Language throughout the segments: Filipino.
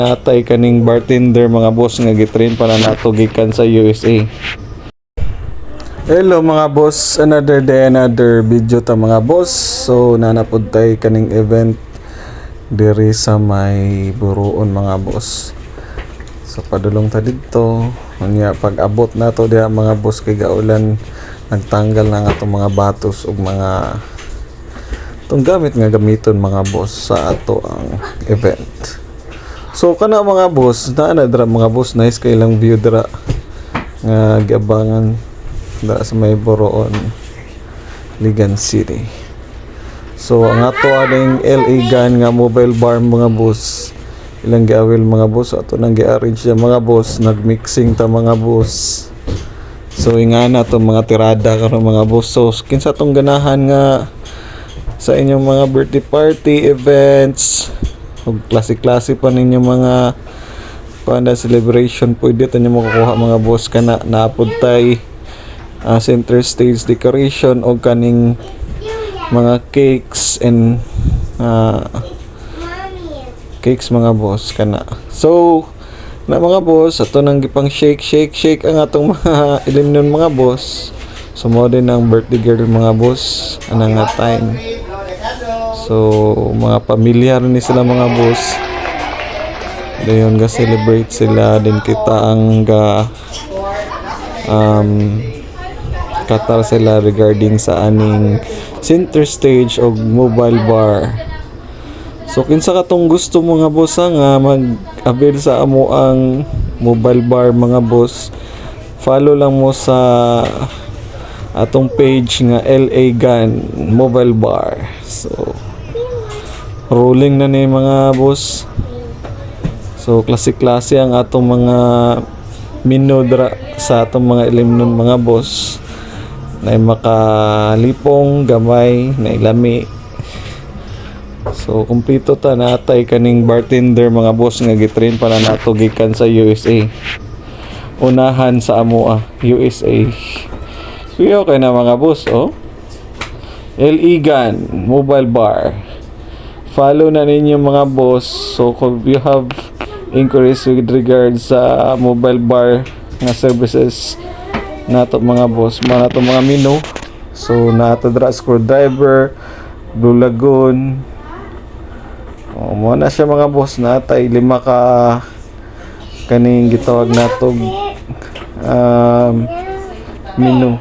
Natay kaning bartender mga boss nga gitrain para nato gikan sa USA. Hello mga boss, another day, another video ta mga boss. So nanapod tay kaning event diri sa may Buruon mga boss. So padulong ta didto, unya pag abot nato diha mga boss kay gaulan nagtanggal na nga itong mga batos ug mga itong gamit nga gamiton mga boss sa ato ang event. So kana mga boss, na dra mga boss, nice kay lang view dra nga giabangan dra sa may Buruon, Ligan City. So ang ato aning LA Gun nga mobile bar mga boss, ilang giawil mga boss, ato nang gi-arrange ya mga boss, nagmixing ta mga boss. So ingana to mga tirada karon mga boss. So kinsa tong ganahan nga sa inyong mga birthday party events ug klase-klase pa ninyo mga panda celebration, pwede ta nyo makukuha mga boss kana naapod tay center stage decoration o kaning mga cakes and cakes mga boss kana. So na mga boss, ato nang gipang shake ang atong mga ilimnon mga boss. So mo din ang birthday girl mga boss anang nga time. So mga pamilyar ni sila mga boss. Dayon ga celebrate sila din kita ang ga katar sila regarding sa aning center stage o mobile bar. So kinsa katong gusto mga boss nga mag-avail sa amo ang mobile bar mga boss, follow lang mo sa atong page nga LA Gun Mobile Bar. So rolling na ni mga boss. So klase-klase ang atong mga menu dra sa atong mga ilimnon mga boss. Na makalipong gamay na ilami. So kumpleto ta natay kaning bartender mga boss nga gitrain para nato gikan sa USA. Unahan sa amoa USA. Kuya okay na mga boss, oh. LA Gun Mobile Bar. Follow na ninyo mga boss. So kung you have inquiries with regards sa mobile bar nga services nato mga boss, nato mga menu. So nato dra screwdriver, Blue Lagoon. Mo na siya mga boss, natay 5 ka kaning gitawag natog menu.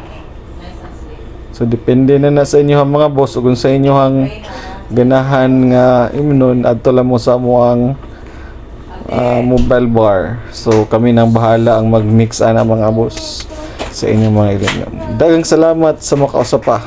So depende na sa inyo mga boss kung sa inyo ang ganahan nga imnon adto lang mo sa mo ang mobile bar. So kami nang bahala ang mag-mix ana mga boss sa inyong mga ilimnon. Daghang salamat sa makausap pa.